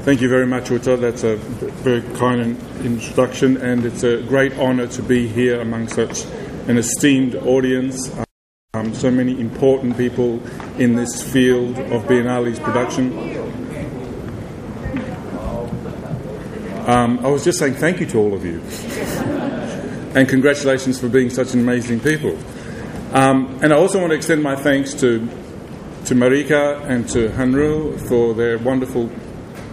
Thank you very much, Uta. That's a very kind introduction, and it's a great honour to be here among such an esteemed audience. So many important people in this field of Biennale's production. I was just saying thank you to all of you, and congratulations for being such amazing people. And I also want to extend my thanks to Marika and to Hanru for their wonderful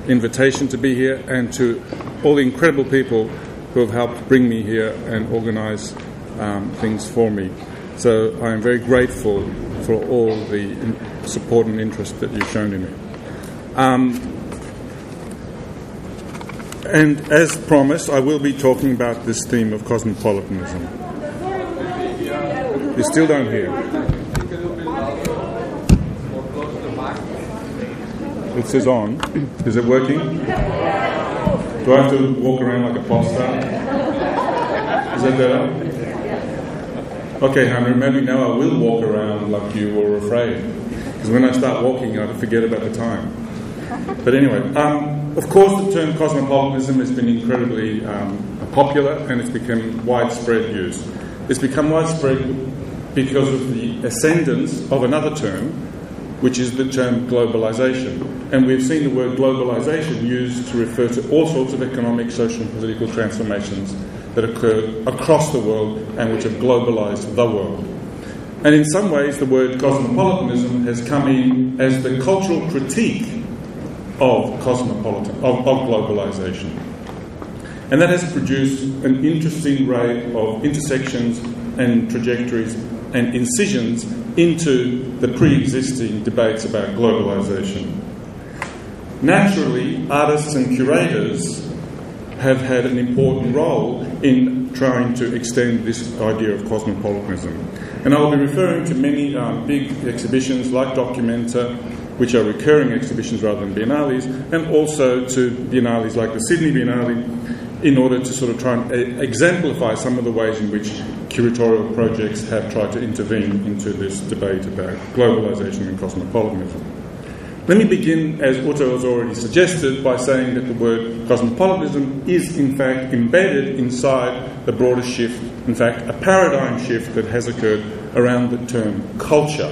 invitation to be here, and to all the incredible people who have helped bring me here and organise things for me. So I am very grateful for all the support and interest that you've shown in me. And as promised, I will be talking about this theme of cosmopolitanism. You still don't hear? It says on. Is it working? Do I have to walk around like a pop star? Is that better? Okay, Henry, maybe now I will walk around like you were afraid. Because when I start walking, I forget about the time. But anyway, of course the term cosmopolitanism has been incredibly popular, and it's become widespread use. It's become widespread because of the ascendance of another term, which is the term globalization. And we've seen the word globalization used to refer to all sorts of economic, social and political transformations that occur across the world and which have globalized the world. And in some ways, the word cosmopolitanism has come in as the cultural critique of globalization. And that has produced an interesting array of intersections and trajectories and incisions into the pre-existing debates about globalization. Naturally, artists and curators have had an important role in trying to extend this idea of cosmopolitanism. And I'll be referring to many big exhibitions like Documenta, which are recurring exhibitions rather than biennales, and also to biennales like the Sydney Biennale, in order to sort of try and exemplify some of the ways in which curatorial projects have tried to intervene into this debate about globalization and cosmopolitanism. Let me begin, as Uta has already suggested, by saying that the word cosmopolitanism is in fact embedded inside the broader shift, in fact a paradigm shift that has occurred around the term culture.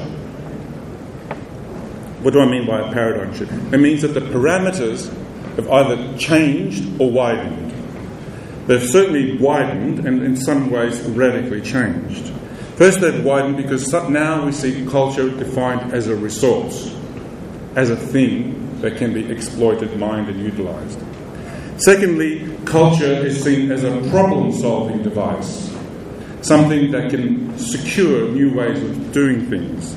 What do I mean by a paradigm shift? It means that the parameters have either changed or widened. They've certainly widened, and in some ways radically changed. First, they've widened because now we see culture defined as a resource, as a thing that can be exploited, mined and utilised. Secondly, culture is seen as a problem-solving device, something that can secure new ways of doing things.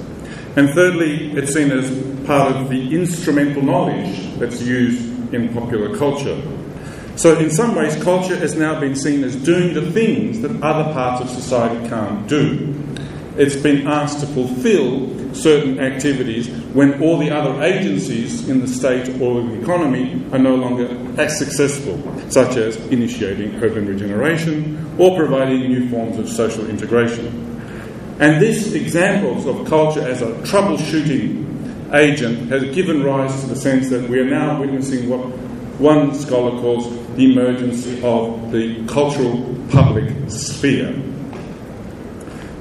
And thirdly, it's seen as part of the instrumental knowledge that's used in popular culture. So in some ways, culture has now been seen as doing the things that other parts of society can't do. It's been asked to fulfil certain activities when all the other agencies in the state or the economy are no longer as successful, such as initiating urban regeneration or providing new forms of social integration. And these examples of culture as a troubleshooting agent has given rise to the sense that we are now witnessing what one scholar calls the emergence of the cultural public sphere.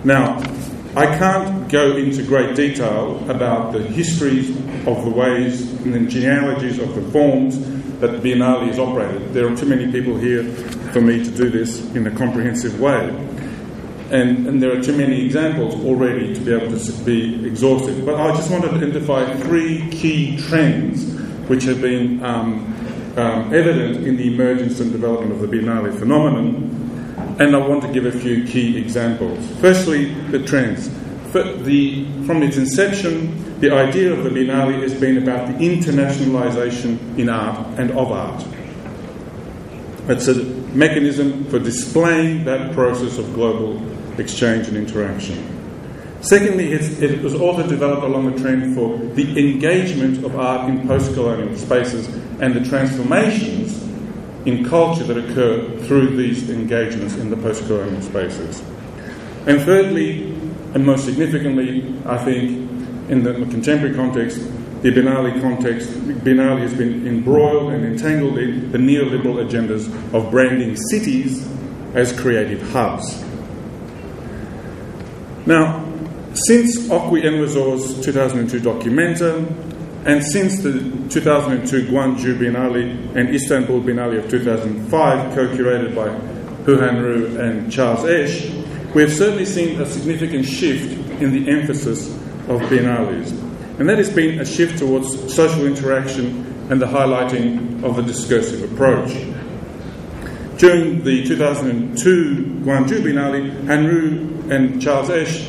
Now, I can't go into great detail about the histories of the ways and the genealogies of the forms that the Biennale has operated. There are too many people here for me to do this in a comprehensive way. And there are too many examples already to be able to be exhaustive. But I just want to identify three key trends which have been evident in the emergence and development of the Biennale phenomenon, and I want to give a few key examples. Firstly, the trends. From its inception, the idea of the Biennale has been about the internationalisation in art and of art. It's a mechanism for displaying that process of global exchange and interaction. Secondly, it was also developed along a trend for the engagement of art in post-colonial spaces and the transformations in culture that occur through these engagements in the post-colonial spaces. And thirdly, and most significantly, I think, in the contemporary context, the Biennale context, Biennale has been embroiled and entangled in the neoliberal agendas of branding cities as creative hubs. Now, since Ocui Enwezor's 2002 Documenta, and since the 2002 Gwangju Biennale and Istanbul Biennale of 2005, co-curated by Huhan Ru and Charles Esch, we have certainly seen a significant shift in the emphasis of biennales. And that has been a shift towards social interaction and the highlighting of the discursive approach. During the 2002 Gwangju Biennale, Hanru and Charles Esch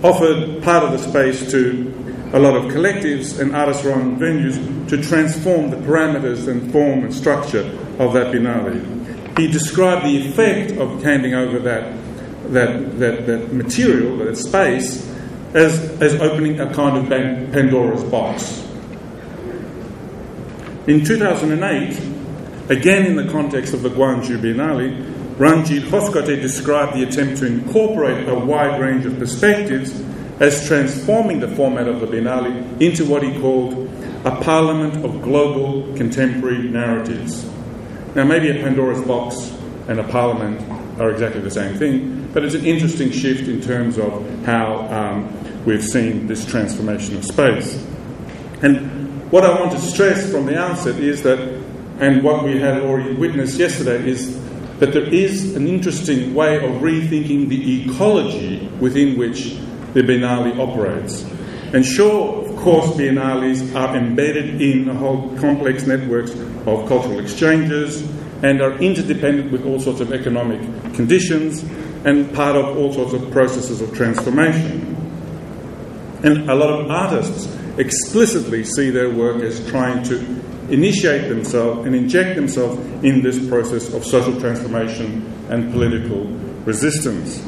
offered part of the space to a lot of collectives and artist-run venues to transform the parameters and form and structure of that Biennale. He described the effect of handing over that material, that space, as opening a kind of Pandora's box. In 2008, again in the context of the Gwangju Biennale, Ranjit Hoskote described the attempt to incorporate a wide range of perspectives as transforming the format of the Biennale into what he called a parliament of global contemporary narratives. Now, maybe a Pandora's box and a parliament are exactly the same thing, but it's an interesting shift in terms of how we've seen this transformation of space. And what I want to stress from the outset is that, and what we had already witnessed yesterday, is that there is an interesting way of rethinking the ecology within which the Biennale operates. And sure, of course, Biennales are embedded in a whole complex networks of cultural exchanges and are interdependent with all sorts of economic conditions and part of all sorts of processes of transformation. And a lot of artists explicitly see their work as trying to initiate themselves and inject themselves in this process of social transformation and political resistance.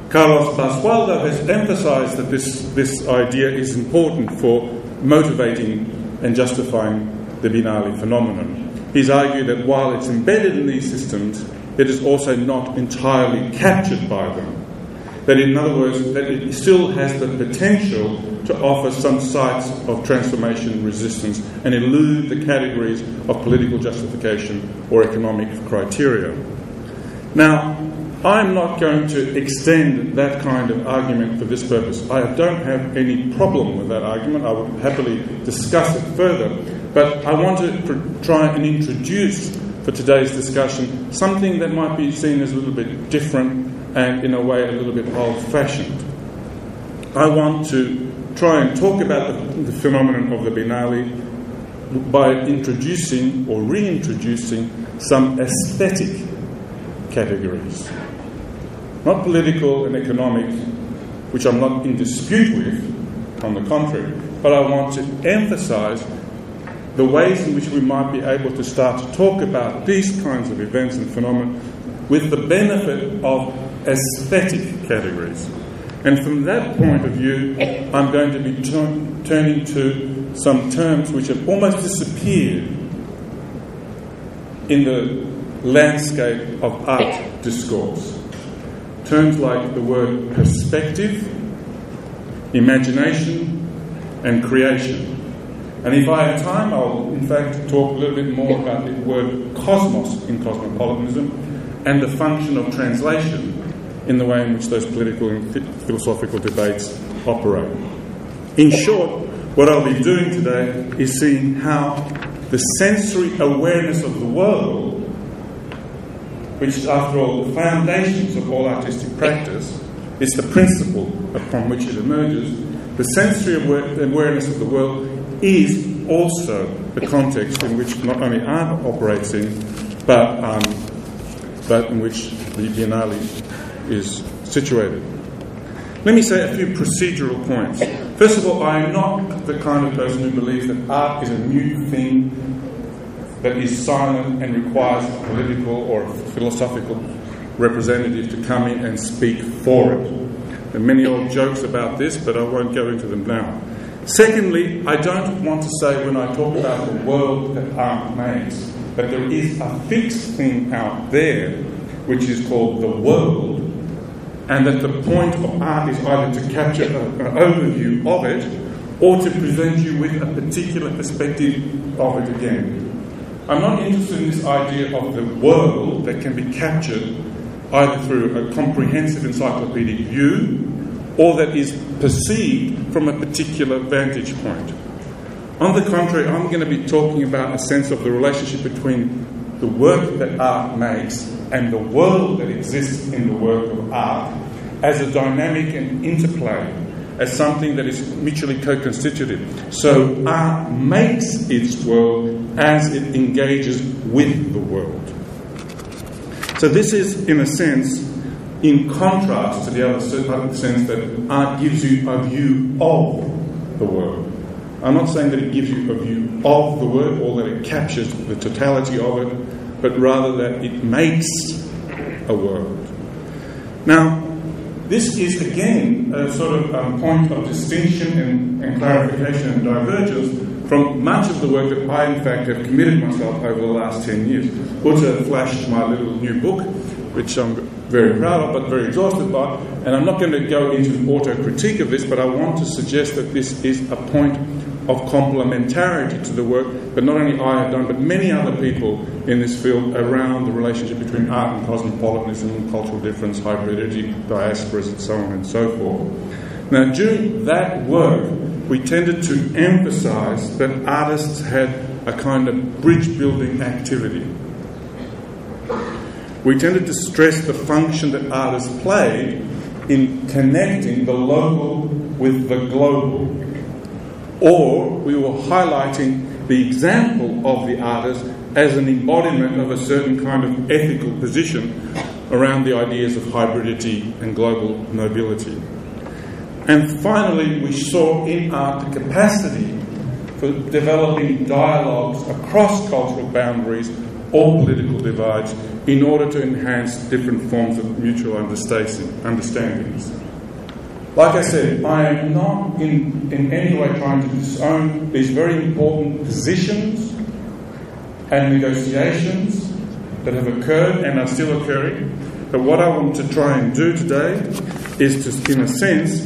Carlos Basualdo has emphasised that this idea is important for motivating and justifying the Biennale phenomenon. He's argued that while it's embedded in these systems, it is also not entirely captured by them. That, in other words, that it still has the potential to offer some sites of transformation resistance and elude the categories of political justification or economic criteria. Now, I'm not going to extend that kind of argument for this purpose. I don't have any problem with that argument. I would happily discuss it further. But I want to try and introduce, for today's discussion, something that might be seen as a little bit different and, in a way, a little bit old-fashioned. I want to try and talk about the phenomenon of the Biennale by introducing or reintroducing some aesthetic categories. Not political and economic, which I'm not in dispute with, on the contrary, but I want to emphasise the ways in which we might be able to start to talk about these kinds of events and phenomena with the benefit of aesthetic categories. And from that point of view, I'm going to be turning to some terms which have almost disappeared in the landscape of art discourse. Terms like the word perspective, imagination, and creation. And if I have time, I'll in fact talk a little bit more about the word cosmos in cosmopolitanism and the function of translation in the way in which those political and philosophical debates operate. In short, what I'll be doing today is seeing how the sensory awareness of the world, which is, after all, the foundations of all artistic practice, is the principle upon which it emerges. The sensory awareness of the world is also the context in which not only art operates in, but in which the Biennale is situated. Let me say a few procedural points. First of all, I am not the kind of person who believes that art is a new thing that is silent and requires a political or philosophical representative to come in and speak for it. There are many old jokes about this, but I won't go into them now. Secondly, I don't want to say when I talk about the world that art makes, that there is a fixed thing out there which is called the world, and that the point of art is either to capture an overview of it or to present you with a particular perspective of it again. I'm not interested in this idea of the world that can be captured either through a comprehensive encyclopedic view or that is perceived from a particular vantage point. On the contrary, I'm going to be talking about a sense of the relationship between the work that art makes and the world that exists in the work of art as a dynamic and interplay, as something that is mutually co-constitutive. So art makes its world as it engages with the world. So this is, in a sense, in contrast to the other sense that art gives you a view of the world. I'm not saying that it gives you a view of the world or that it captures the totality of it, but rather that it makes a world. Now, this is again a sort of point of distinction and clarification and divergence from much of the work that I, in fact, have committed myself over the last 10 years. Uta flashed my little new book, which I'm very proud of, but very exhausted by, and I'm not going to go into auto-critique of this, but I want to suggest that this is a point of complementarity to the work that not only I have done, but many other people in this field around the relationship between art and cosmopolitanism, cultural difference, hybridity, diasporas, and so on and so forth. Now, during that work, we tended to emphasize that artists had a kind of bridge-building activity. We tended to stress the function that artists played in connecting the local with the global. Or we were highlighting the example of the artist as an embodiment of a certain kind of ethical position around the ideas of hybridity and global mobility. And finally, we saw in art the capacity for developing dialogues across cultural boundaries or political divides in order to enhance different forms of mutual understandings. Like I said, I am not in any way trying to disown these very important positions and negotiations that have occurred and are still occurring. But what I want to try and do today is to, in a sense,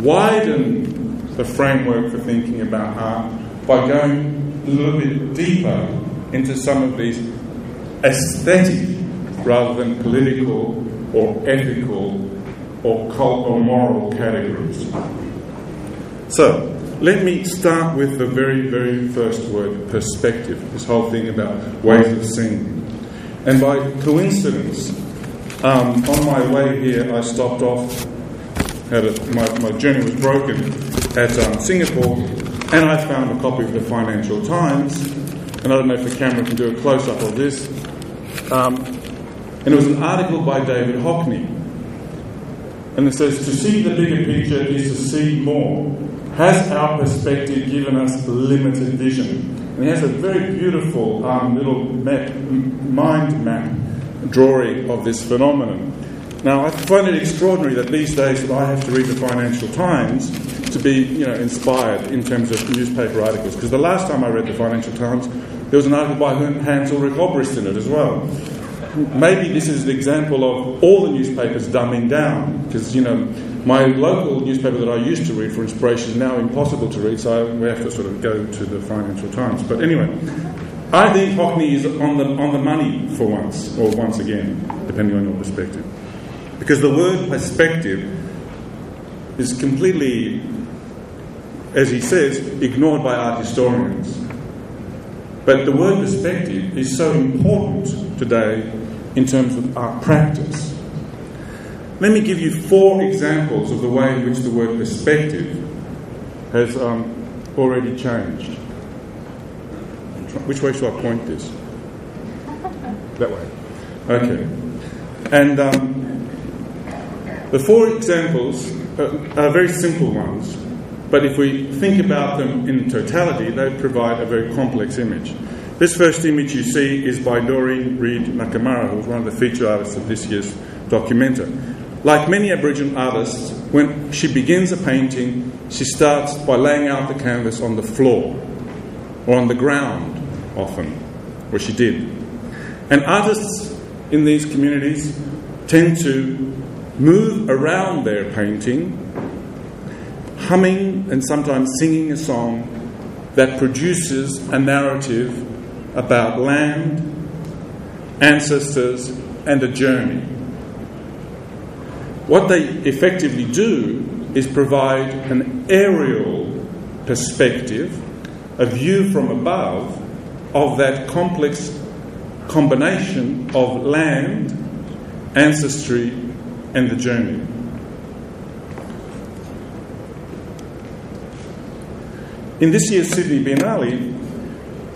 widen the framework for thinking about art by going a little bit deeper into some of these aesthetic rather than political or ethical or moral categories. So, let me start with the very, very first word, perspective, this whole thing about ways of seeing. And by coincidence, on my way here, I stopped off, my journey was broken at Singapore, and I found a copy of the Financial Times, and I don't know if the camera can do a close-up of this, and it was an article by David Hockney. And it says, to see the bigger picture is to see more. Has our perspective given us limited vision? And he has a very beautiful little mind map drawing of this phenomenon. Now, I find it extraordinary that these days I have to read the Financial Times to be, inspired in terms of newspaper articles. Because the last time I read the Financial Times, there was an article by Hans Ulrich Obrist in it as well. Maybe this is an example of all the newspapers dumbing down, because, my local newspaper that I used to read for inspiration is now impossible to read, so we have to sort of go to the Financial Times. But anyway, I think Hockney is on the money for once, or once again, depending on your perspective. Because the word perspective is completely, as he says, ignored by art historians. But the word perspective is so important today in terms of art practice. Let me give you 4 examples of the way in which the word perspective has already changed. Which way should I point this? That way. Okay. And the 4 examples are very simple ones, but if we think about them in totality, they provide a very complex image. This first image you see is by Doreen Reid Nakamura, who was one of the feature artists of this year's documenta. Like many Aboriginal artists, when she begins a painting, she starts by laying out the canvas on the floor, or on the ground, often, where she did. And artists in these communities tend to move around their painting, humming and sometimes singing a song that produces a narrative about land, ancestors, and a journey. What they effectively do is provide an aerial perspective, a view from above of that complex combination of land, ancestry, and the journey. In this year's Sydney Biennale,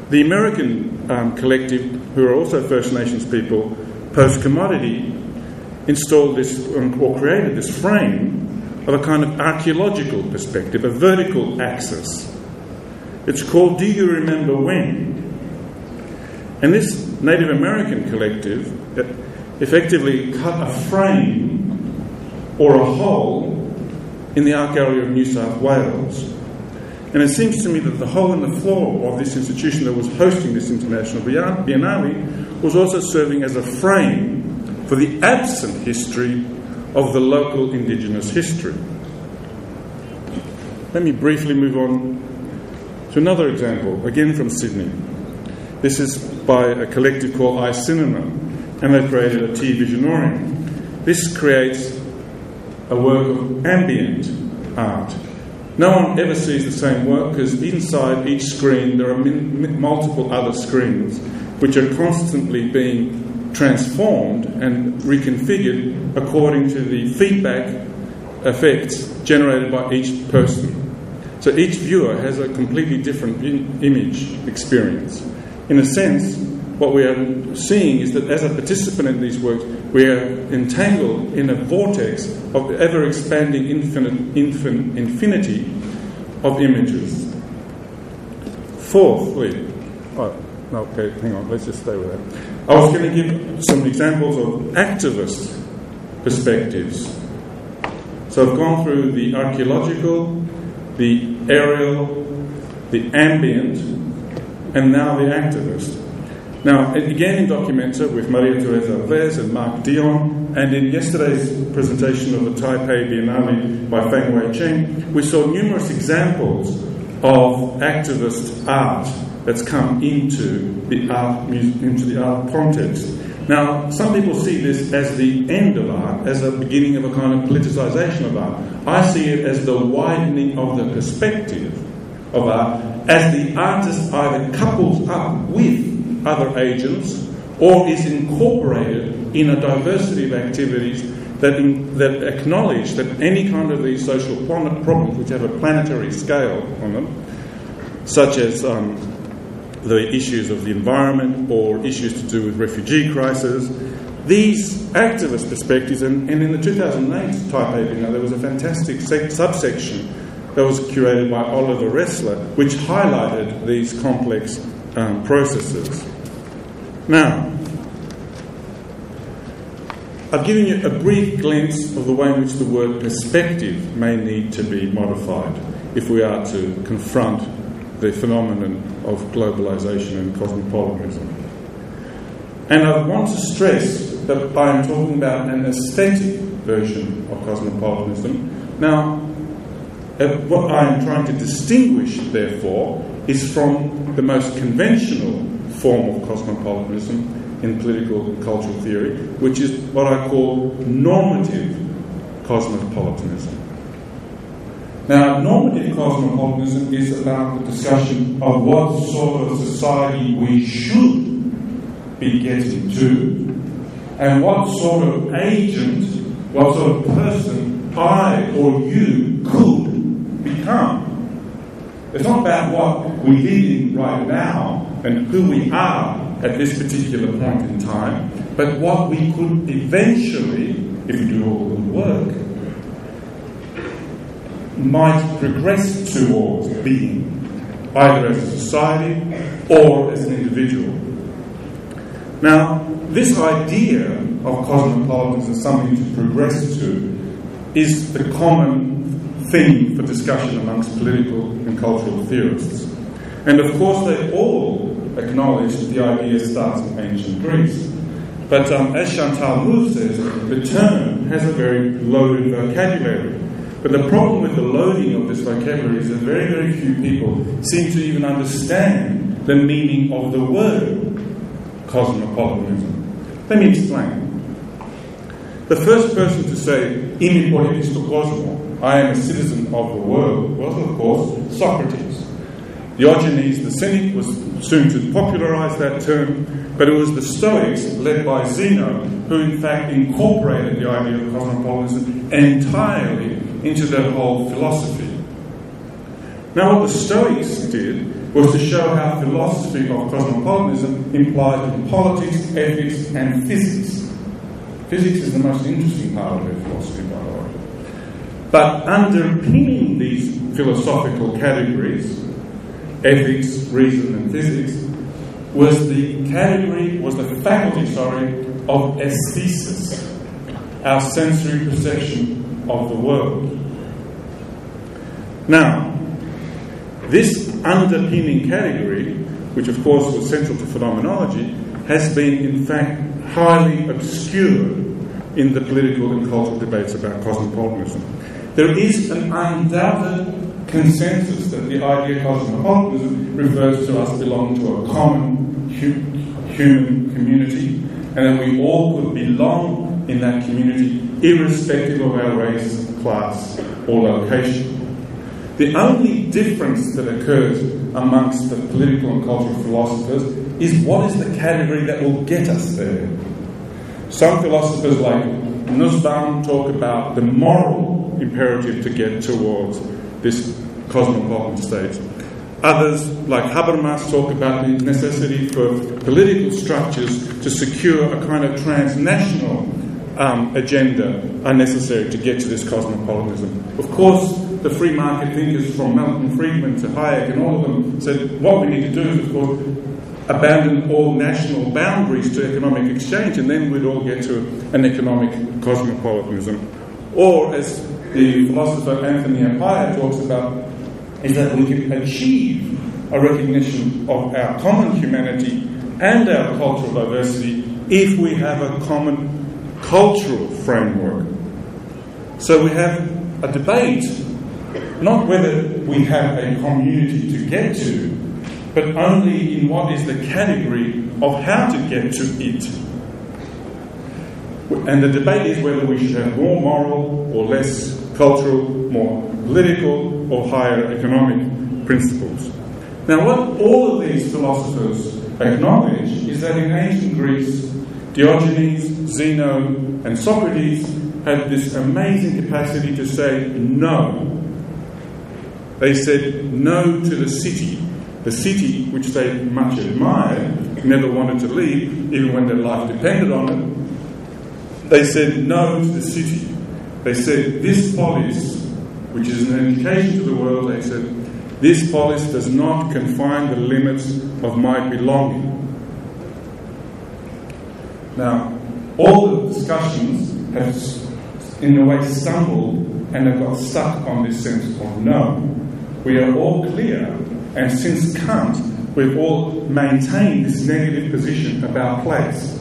the American collective, who are also First Nations people, Post-Commodity, installed this, or created this frame of a kind of archaeological perspective, a vertical axis. It's called Do You Remember When? And this Native American collective effectively cut a frame or a hole in the arc area of New South Wales. And it seems to me that the hole in the floor of this institution that was hosting this International Biennale was also serving as a frame for the absent history of the local Indigenous history. Let me briefly move on to another example, again from Sydney. This is by a collective called iCinema, and they've created a T-Visionorium. This creates a work of ambient art. No one ever sees the same work because inside each screen there are multiple other screens which are constantly being transformed and reconfigured according to the feedback effects generated by each person. So each viewer has a completely different image experience. In a sense, what we are seeing is that as a participant in these works, we are entangled in a vortex of ever-expanding infinity of images. Fourthly, okay, hang on, let's just stay with that. I was going to give some examples of activist perspectives. So I've gone through the archaeological, the aerial, the ambient, and now the activist. Now, again in Documenta with Maria Teresa Alves and Mark Dion, and in yesterday's presentation of the Taipei Biennale by Feng Wei Cheng, we saw numerous examples of activist art that's come into the art context. Now, some people see this as the end of art, as a beginning of a kind of politicization of art. I see it as the widening of the perspective of art, as the artist either couples up with other agents or is incorporated in a diversity of activities that acknowledge that any kind of these social problems which have a planetary scale on them, such as the issues of the environment or issues to do with refugee crisis, these activist perspectives, and in the 2008 Taipei Biennale there was a fantastic subsection that was curated by Oliver Ressler, which highlighted these complex processes. Now, I've given you a brief glimpse of the way in which the word perspective may need to be modified if we are to confront the phenomenon of globalization and cosmopolitanism. And I want to stress that I am talking about an aesthetic version of cosmopolitanism. Now, what I am trying to distinguish, therefore, is from the most conventional form of cosmopolitanism in political and cultural theory, which is what I call normative cosmopolitanism. Now, normative cosmopolitanism is about the discussion of what sort of society we should be getting to, and what sort of agent, what sort of person I or you could become. It's not about what we live in right now and who we are at this particular point in time, but what we could eventually, if we do all the good work, might progress towards being, either as a society or as an individual. Now, this idea of cosmopolitanism as something to progress to is the common theme for discussion amongst political and cultural theorists. And of course they all acknowledge that the idea starts in ancient Greece. But as Chantal Mouffe says, the term has a very loaded vocabulary. But the problem with the loading of this vocabulary is that very, very few people seem to even understand the meaning of the word cosmopolitanism. Let me explain. The first person to say, "Είμαι πολίτης του κόσμου," I am a citizen of the world, was, of course, Socrates. Diogenes the Cynic was soon to popularize that term, but it was the Stoics, led by Zeno, who in fact incorporated the idea of cosmopolitanism entirely into their whole philosophy. Now, what the Stoics did was to show how philosophy of cosmopolitanism implied politics, ethics, and physics. Physics is the most interesting part of their philosophy, by the way. But underpinning these philosophical categories, ethics, reason, and physics, was the faculty of aesthesis, our sensory perception of the world. Now, this underpinning category, which of course was central to phenomenology, has been in fact highly obscured in the political and cultural debates about cosmopolitanism. There is an undoubted consensus that the idea of cosmopolitanism refers to us belonging to a common human community, and that we all could belong in that community irrespective of our race, class, or location. The only difference that occurs amongst the political and cultural philosophers is what is the category that will get us there. Some philosophers like Nussbaum talk about the moral imperative to get towards this cosmopolitan state. Others, like Habermas, talk about the necessity for political structures to secure a kind of transnational agenda are necessary to get to this cosmopolitanism. Of course, the free market thinkers from Milton Friedman to Hayek and all of them said what we need to do is, of course, abandon all national boundaries to economic exchange, and then we'd all get to an economic cosmopolitanism. Or, as the philosopher Anthony Appiah talks about, is that we can achieve a recognition of our common humanity and our cultural diversity if we have a common cultural framework. So we have a debate, not whether we have a community to get to, but only in what is the category of how to get to it. And the debate is whether we should have more moral or less cultural, more political or higher economic principles. Now, what all of these philosophers acknowledge is that in ancient Greece, Diogenes, Zeno, and Socrates had this amazing capacity to say no. They said no to the city which they much admired, never wanted to leave, even when their life depended on it. They said no to the city. They said this polis, which is an indication to the world, they said, this polis does not confine the limits of my belonging. Now, all the discussions have, in a way, stumbled and have got stuck on this sense of no. We are all clear, and since Kant, we've all maintained this negative position about place.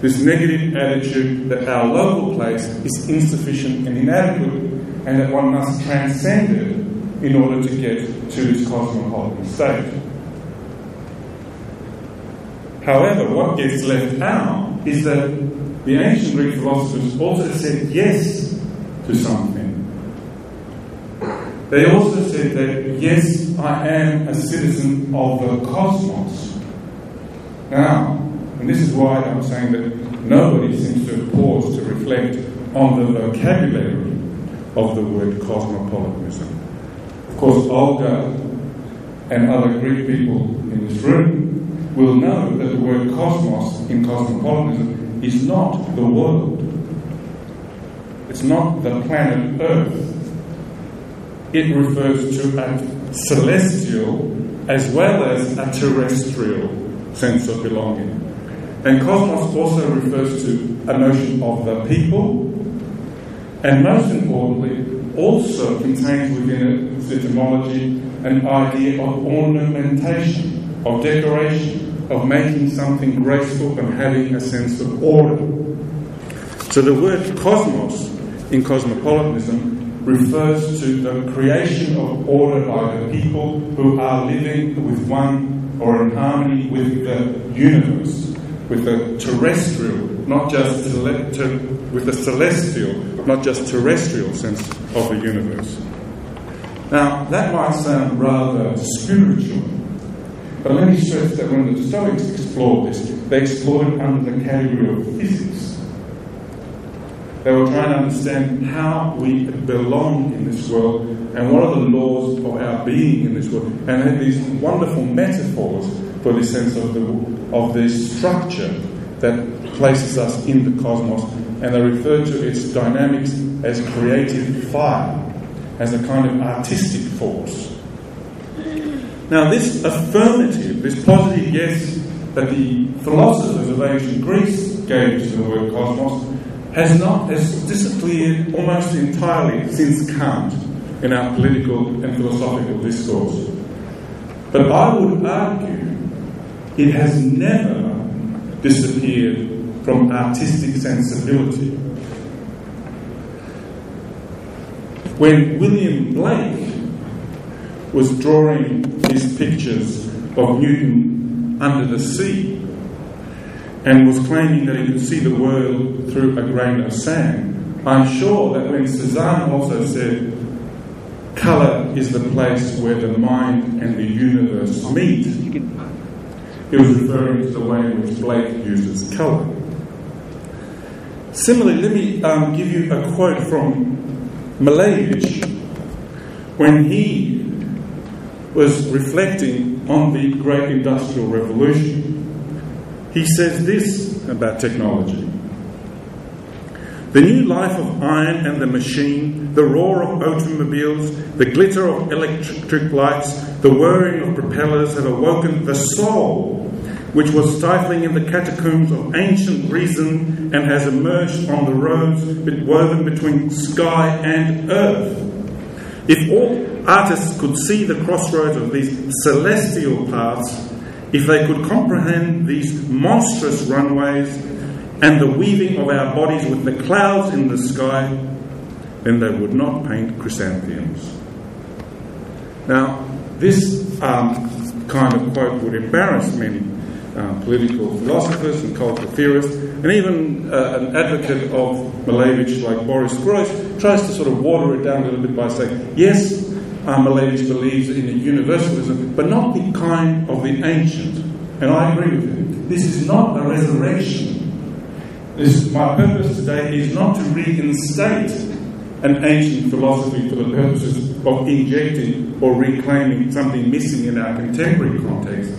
This negative attitude that our local place is insufficient and inadequate, and that one must transcend it in order to get to this cosmopolitan state. However, what gets left out is that the ancient Greek philosophers also said yes to something. They also said that, yes, I am a citizen of the cosmos. Now, and this is why I'm saying that nobody seems to have paused to reflect on the vocabulary of the word cosmopolitanism. Of course, Olga and other Greek people in this room will know that the word cosmos in cosmopolitanism is not the world. It's not the planet Earth. It refers to a celestial as well as a terrestrial sense of belonging. And cosmos also refers to a notion of the people, and most importantly, also contains within its etymology an idea of ornamentation, of decoration, of making something graceful and having a sense of order. So the word cosmos in cosmopolitanism refers to the creation of order by the people who are living with one or in harmony with the universe, with the terrestrial, not just with the celestial, not just terrestrial sense of the universe. Now, that might sound rather spiritual, but let me stress that when the Stoics explored this, they explored it under the category of physics. They were trying to understand how we belong in this world and what are the laws of our being in this world. And they had these wonderful metaphors for this sense of this structure that places us in the cosmos. And they referred to its dynamics as creative fire, as a kind of artistic force. Now, this affirmative, this positive yes that the philosophers of ancient Greece gave to the word cosmos has disappeared almost entirely since Kant in our political and philosophical discourse. But I would argue it has never disappeared from artistic sensibility. When William Blake was drawing his pictures of Newton under the sea and was claiming that he could see the world through a grain of sand, I'm sure that when Cézanne also said, colour is the place where the mind and the universe meet, he was referring to the way in which Blake uses colour. Similarly, let me give you a quote from Malevich when he was reflecting on the Great Industrial Revolution. He says this about technology. The new life of iron and the machine, the roar of automobiles, the glitter of electric lights, the whirring of propellers have awoken the soul, which was stifling in the catacombs of ancient reason and has emerged on the roads woven between sky and earth. If all artists could see the crossroads of these celestial paths, if they could comprehend these monstrous runways and the weaving of our bodies with the clouds in the sky, then they would not paint chrysanthemums. Now, this kind of quote would embarrass many political philosophers and cultural theorists, and even an advocate of Malevich like Boris Groys tries to sort of water it down a little bit by saying, yes, Malevich believes in a universalism, but not the kind of the ancient. And I agree with him. This is not a resurrection. My purpose today is not to reinstate an ancient philosophy for the purposes of injecting or reclaiming something missing in our contemporary context,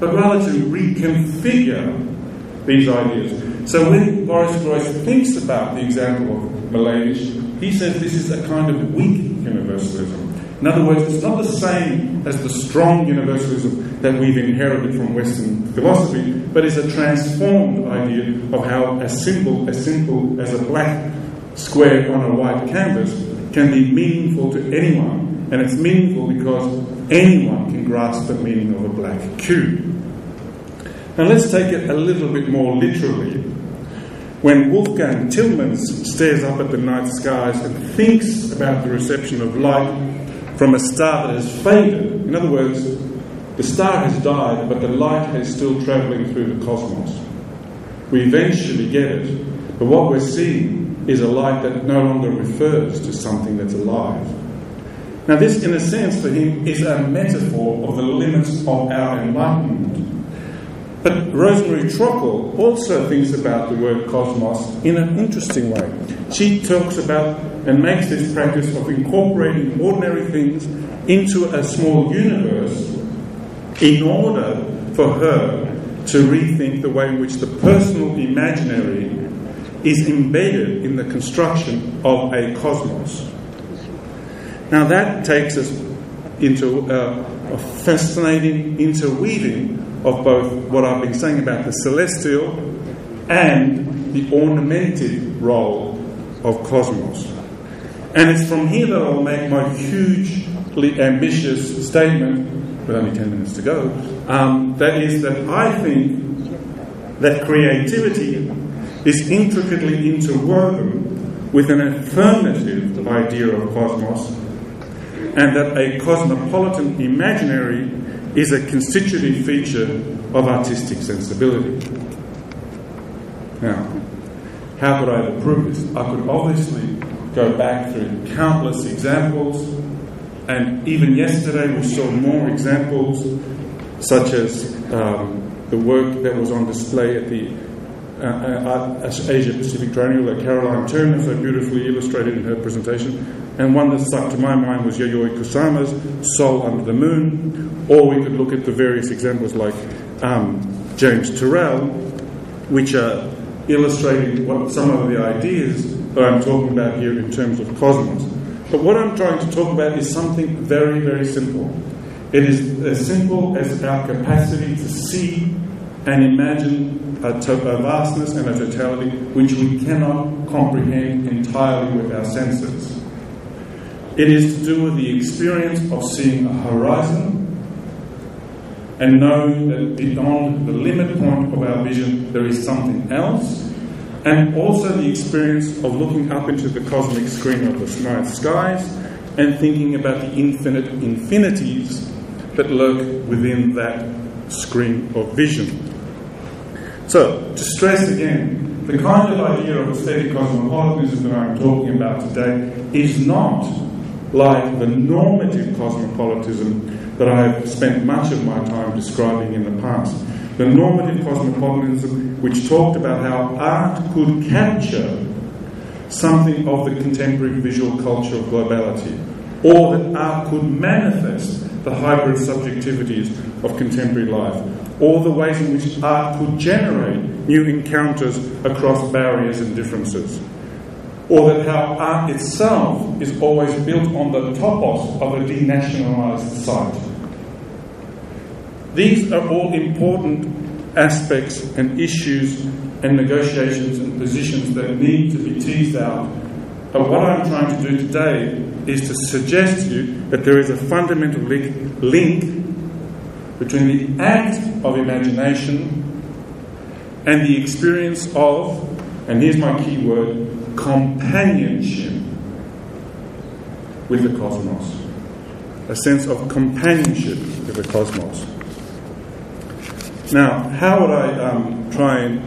but rather to reconfigure these ideas. So when Boris Groys thinks about the example of Malevich, he says this is a kind of weak universalism. In other words, it's not the same as the strong universalism that we've inherited from Western philosophy, but is a transformed idea of how a symbol as simple as a black square on a white canvas can be meaningful to anyone. And it's meaningful because anyone can grasp the meaning of a black cube. Now let's take it a little bit more literally. When Wolfgang Tillmans stares up at the night skies and thinks about the reception of light from a star that has faded, in other words, the star has died, but the light is still travelling through the cosmos. We eventually get it, but what we're seeing is a light that no longer refers to something that's alive. Now this, in a sense, for him, is a metaphor of the limits of our enlightenment. But Rosemary Trockel also thinks about the word cosmos in an interesting way. She talks about and makes this practice of incorporating ordinary things into a small universe in order for her to rethink the way in which the personal imaginary is embedded in the construction of a cosmos. Now that takes us into a fascinating interweaving of both what I've been saying about the celestial and the ornamented role of cosmos. And it's from here that I'll make my hugely ambitious statement, with only 10 minutes to go, that is that I think that creativity is intricately interwoven with an affirmative idea of cosmos, and that a cosmopolitan imaginary is a constitutive feature of artistic sensibility. Now, how could I ever prove this? I could obviously go back through countless examples, and even yesterday we saw more examples, such as the work that was on display at the Asia Pacific Triennial that Caroline Turner so beautifully illustrated in her presentation. And one that stuck to my mind was Yayoi Kusama's Soul Under the Moon, or we could look at the various examples like James Turrell, which are illustrating what some of the ideas that I'm talking about here in terms of cosmos. But what I'm trying to talk about is something very, very simple. It is as simple as our capacity to see and imagine a vastness and a totality which we cannot comprehend entirely with our senses. It is to do with the experience of seeing a horizon and knowing that beyond the limit point of our vision there is something else, and also the experience of looking up into the cosmic screen of the night skies and thinking about the infinite infinities that lurk within that screen of vision. So, to stress again, the kind of idea of aesthetic cosmopolitanism that I'm talking about today is not like the normative cosmopolitanism that I have spent much of my time describing in the past. The normative cosmopolitanism which talked about how art could capture something of the contemporary visual culture of globality, or that art could manifest the hybrid subjectivities of contemporary life, or the ways in which art could generate new encounters across barriers and differences, or that how art itself is always built on the topos of a denationalised site. These are all important aspects and issues and negotiations and positions that need to be teased out. But what I'm trying to do today is to suggest to you that there is a fundamental link between the act of imagination and the experience of, and here's my key word, companionship with the cosmos. A sense of companionship with the cosmos. Now, how would I try and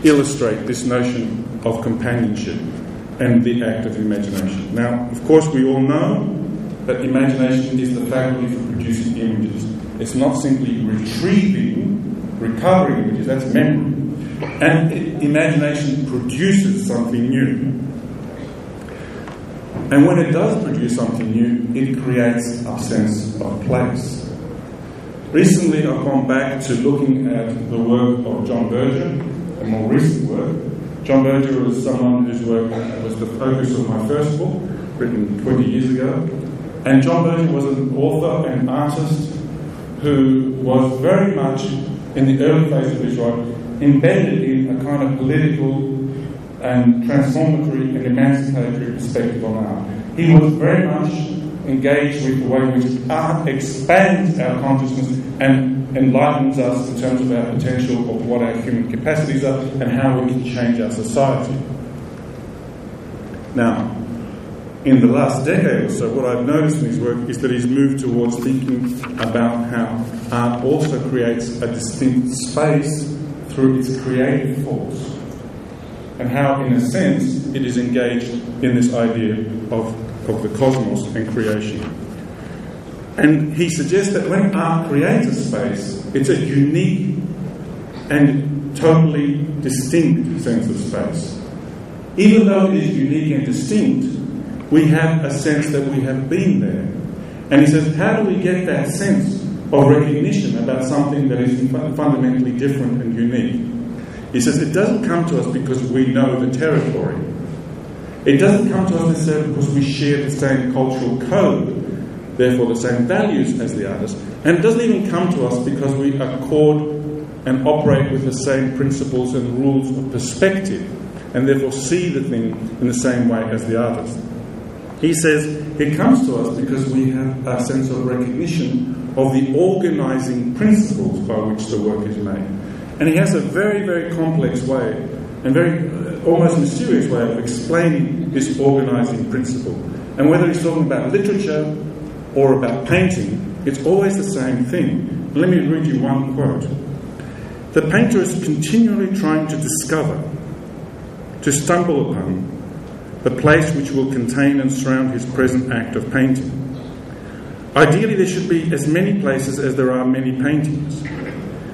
illustrate this notion of companionship and the act of imagination? Now, of course, we all know that imagination is the faculty for producing images. It's not simply recovering images, that's memory. And imagination produces something new. And when it does produce something new, it creates a sense of place. Recently, I've gone back to looking at the work of John Berger, a more recent work. John Berger was someone whose work was the focus of my first book, written 20 years ago. And John Berger was an author and artist who was very much, in the early phase of his life, embedded in a kind of political and transformatory and emancipatory perspective on art. He was very much engaged with the way in which art expands our consciousness and enlightens us in terms of our potential of what our human capacities are and how we can change our society. Now, in the last decade or so, what I've noticed in his work is that he's moved towards thinking about how art also creates a distinct space through its creative force, and how, in a sense, it is engaged in this idea of the cosmos and creation. And he suggests that when art creates a space, it's a unique and totally distinct sense of space. Even though it is unique and distinct, we have a sense that we have been there. And he says, how do we get that sense of recognition about something that is fundamentally different and unique? He says, it doesn't come to us because we know the territory. It doesn't come to us necessarily because we share the same cultural code, therefore the same values as the artist. And it doesn't even come to us because we accord and operate with the same principles and rules of perspective, and therefore see the thing in the same way as the artist. He says it comes to us because we have a sense of recognition of the organising principles by which the work is made. And he has a very, very complex way and very almost mysterious way of explaining this organising principle. And whether he's talking about literature or about painting, it's always the same thing. Let me read you one quote. The painter is continually trying to discover, to stumble upon, the place which will contain and surround his present act of painting. Ideally, there should be as many places as there are many paintings.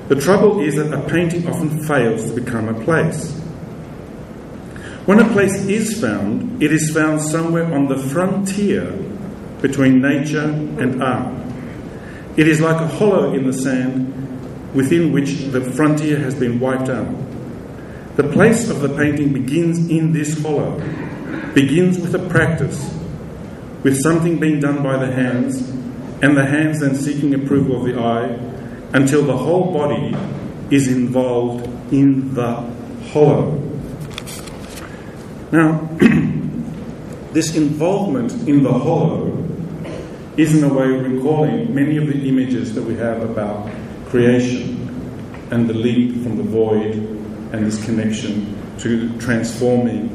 The trouble is that a painting often fails to become a place. When a place is found, it is found somewhere on the frontier between nature and art. It is like a hollow in the sand within which the frontier has been wiped out. The place of the painting begins in this hollow, begins with a practice, with something being done by the hands, and the hands then seeking approval of the eye, until the whole body is involved in the hollow. Now, this involvement in the hollow is in a way recalling many of the images that we have about creation and the leap from the void and this connection to transforming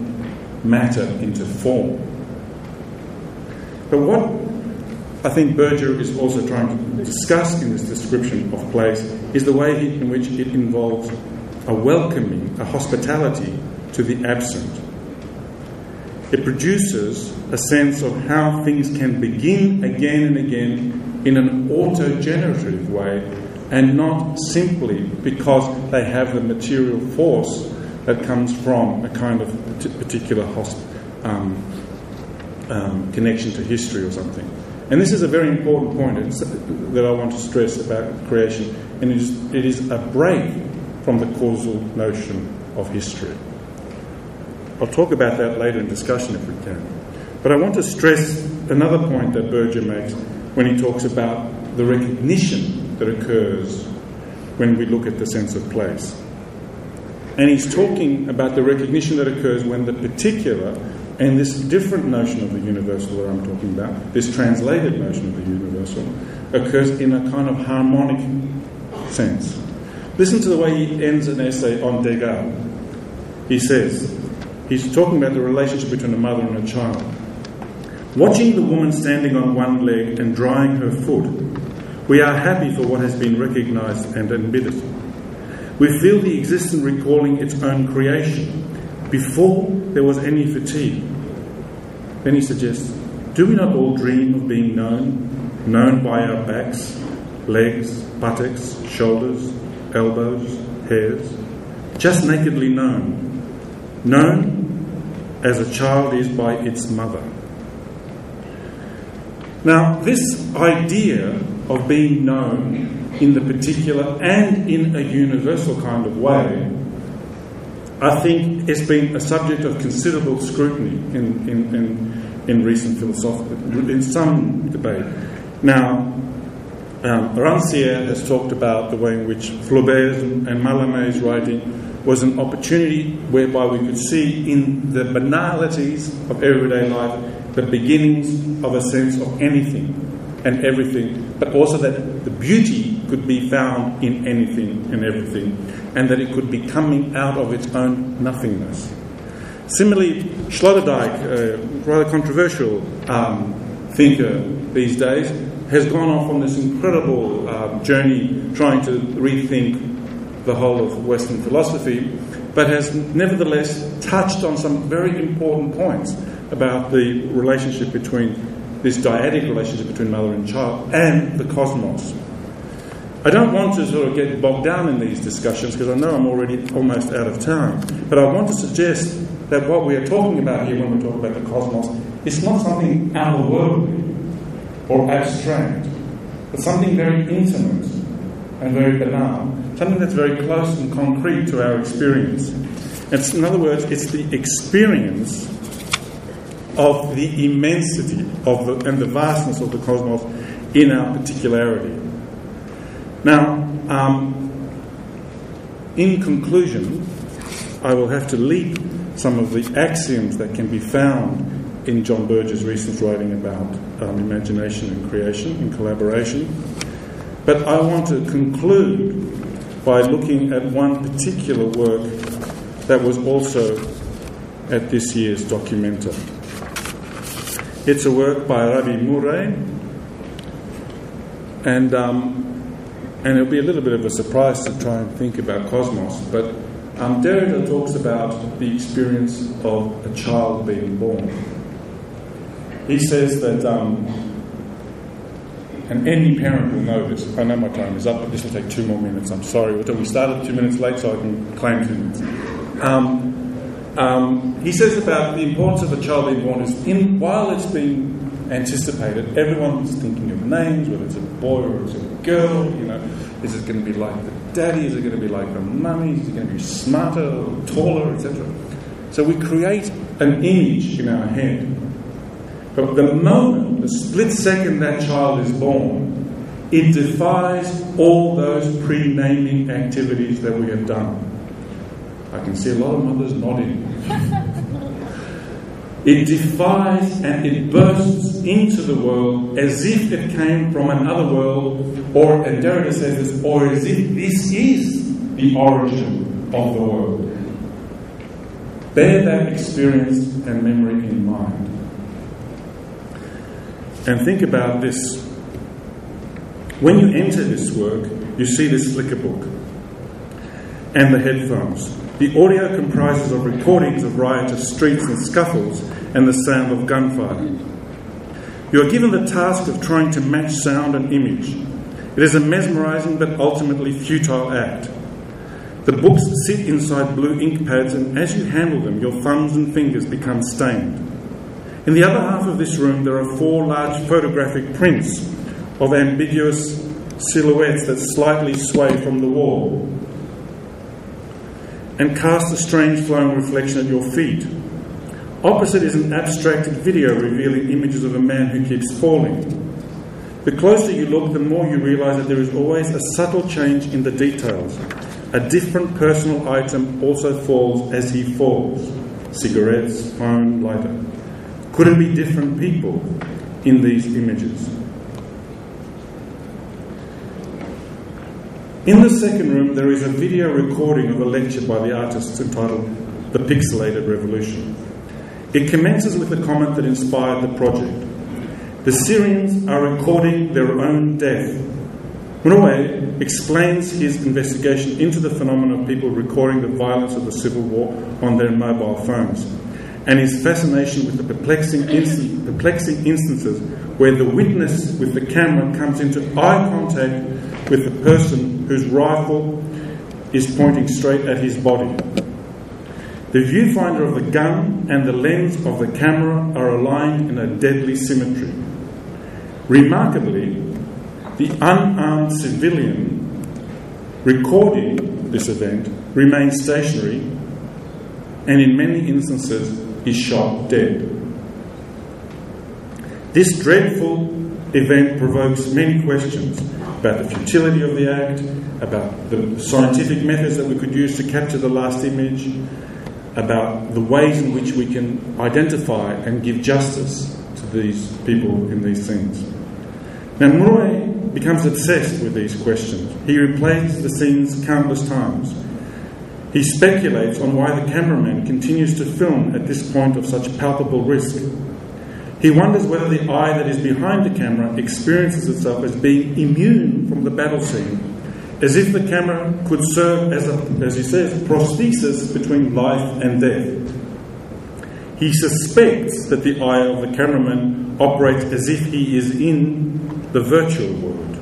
matter into form. But what I think Berger is also trying to discuss in this description of place is the way in which it involves a welcoming, a hospitality to the absent. It produces a sense of how things can begin again and again in an auto-generative way, and not simply because they have the material force that comes from a kind of particular connection to history or something. And this is a very important point that I want to stress about creation, and it is a break from the causal notion of history. I'll talk about that later in discussion if we can. But I want to stress another point that Berger makes when he talks about the recognition that occurs when we look at the sense of place. And he's talking about the recognition that occurs when the particular and this different notion of the universal that I'm talking about, this translated notion of the universal, occurs in a kind of harmonic sense. Listen to the way he ends an essay on Degas. He says, he's talking about the relationship between a mother and a child. Watching the woman standing on one leg and drying her foot, we are happy for what has been recognised and admitted. We feel the existence recalling its own creation, before there was any fatigue. Then he suggests, do we not all dream of being known by our backs, legs, buttocks, shoulders, elbows, hairs, just nakedly known as a child is by its mother. Now, this idea of being known in the particular and in a universal kind of way, I think it's been a subject of considerable scrutiny in recent philosophy, in some debate. Now, Rancière has talked about the way in which Flaubert's and Mallarmé's writing was an opportunity whereby we could see in the banalities of everyday life the beginnings of a sense of anything and everything, but also that the beauty could be found in anything and everything, and that it could be coming out of its own nothingness. Similarly, Sloterdijk, a rather controversial thinker these days, has gone off on this incredible journey trying to rethink the whole of Western philosophy, but has nevertheless touched on some very important points about the relationship between this dyadic relationship between mother and child and the cosmos. I don't want to sort of get bogged down in these discussions because I know I'm already almost out of time, but I want to suggest that what we are talking about here when we talk about the cosmos is not something otherworldly or abstract, but something very intimate and very banal, something that's very close and concrete to our experience. In other words, it's the experience of the immensity and the vastness of the cosmos in our particularity. Now, in conclusion, I will have to leap some of the axioms that can be found in John Berger's recent writing about imagination and creation and collaboration. But I want to conclude by looking at one particular work that was also at this year's Documenta. It's a work by Ravi Murray, and it'll be a little bit of a surprise to try and think about cosmos, but Derrida talks about the experience of a child being born. He says that, and any parent will know this. I know my time is up, but this will take 2 more minutes. I'm sorry. We started 2 minutes late, so I can claim 2 minutes. He says about the importance of a child being born is, while it's being anticipated, everyone's thinking of names, whether it's a boy or it's a girl. Is it going to be like the daddy? Is it going to be like the mummy? Is it going to be smarter or taller, etc.? So we create an image in our head. But the moment, the split second that child is born, it defies all those pre-naming activities that we have done. I can see a lot of mothers nodding. It defies and it bursts into the world as if it came from another world, and Derrida says this, or as if this is the origin of the world. Bear that experience and memory in mind. And think about this. When you enter this work, you see this flicker book and the headphones. The audio comprises of recordings of riotous streets and scuffles and the sound of gunfire. You are given the task of trying to match sound and image. It is a mesmerising but ultimately futile act. The books sit inside blue ink pads, and as you handle them, your thumbs and fingers become stained. In the other half of this room, there are 4 large photographic prints of ambiguous silhouettes that slightly sway from the wall and cast a strange flowing reflection at your feet. Opposite is an abstracted video revealing images of a man who keeps falling. The closer you look, the more you realise that there is always a subtle change in the details. A different personal item also falls as he falls. Cigarettes, phone, lighter. Could it be different people in these images? In the second room, there is a video recording of a lecture by the artists entitled The Pixelated Revolution. It commences with a comment that inspired the project. The Syrians are recording their own death. Murray explains his investigation into the phenomenon of people recording the violence of the civil war on their mobile phones, and his fascination with the perplexing instances where the witness with the camera comes into eye contact with the person whose rifle is pointing straight at his body. The viewfinder of the gun and the lens of the camera are aligned in a deadly symmetry. Remarkably, the unarmed civilian recording this event remains stationary and in many instances is shot dead. This dreadful event provokes many questions about the futility of the act, about the scientific methods that we could use to capture the last image, about the ways in which we can identify and give justice to these people in these scenes. Now, Murray becomes obsessed with these questions. He replays the scenes countless times. He speculates on why the cameraman continues to film at this point of such palpable risk. He wonders whether the eye that is behind the camera experiences itself as being immune from the battle scene, as if the camera could serve as he says, prosthesis between life and death. He suspects that the eye of the cameraman operates as if he is in the virtual world.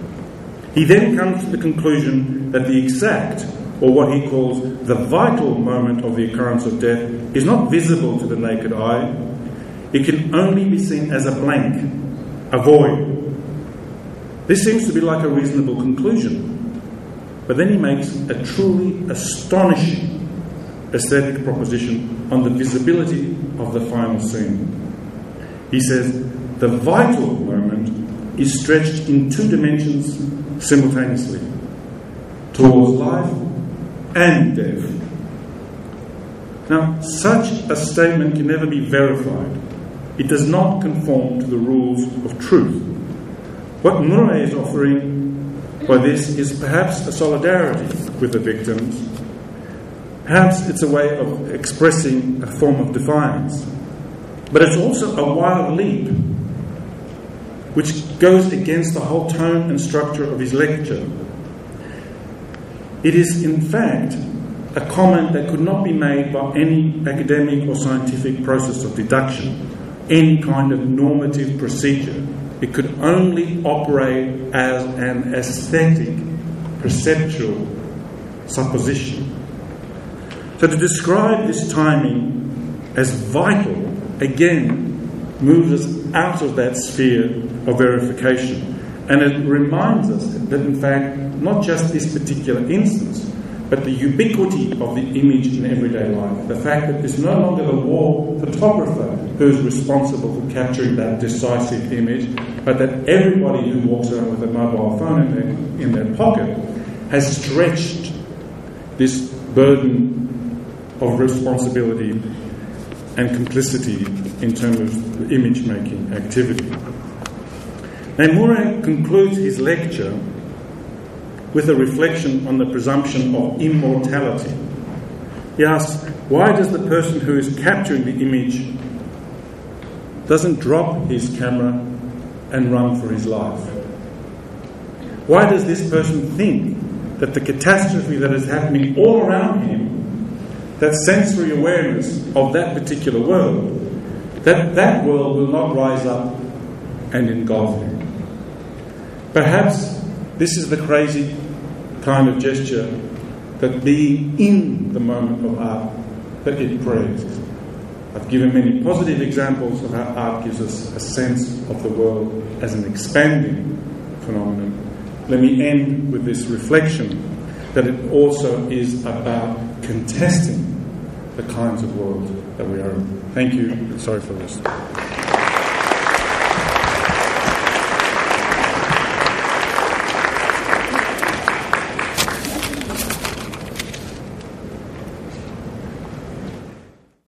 He then comes to the conclusion that the exact, or what he calls the vital moment of the occurrence of death, is not visible to the naked eye. It can only be seen as a blank, a void. This seems to be like a reasonable conclusion. But then he makes a truly astonishing aesthetic proposition on the visibility of the final scene. He says, the vital moment is stretched in 2 dimensions simultaneously, towards life and death. Now, such a statement can never be verified. It does not conform to the rules of truth. What Murray is offering by this is perhaps a solidarity with the victims, Perhaps it's a way of expressing a form of defiance. But it's also a wild leap, which goes against the whole tone and structure of his lecture. It is, in fact, a comment that could not be made by any academic or scientific process of deduction, any kind of normative procedure. It could only operate as an aesthetic, perceptual supposition. So to describe this timing as vital, again, moves us out of that sphere of verification. And it reminds us that, in fact, not just this particular instance, but the ubiquity of the image in everyday life. The fact that it's no longer the war photographer who is responsible for capturing that decisive image, but that everybody who walks around with a mobile phone in their pocket has stretched this burden of responsibility and complicity in terms of image-making activity. Now, Murray concludes his lecture with a reflection on the presumption of immortality. He asks, why does the person who is capturing the image doesn't drop his camera and run for his life? Why does this person think that the catastrophe that is happening all around him, that sensory awareness of that particular world, that world will not rise up and engulf him? Perhaps this is the crazy kind of gesture that being in the moment of art, that it prays. I've given many positive examples of how art gives us a sense of the world as an expanding phenomenon. Let me end with this reflection that it also is about contesting the kinds of world that we are in. Thank you. Sorry for this.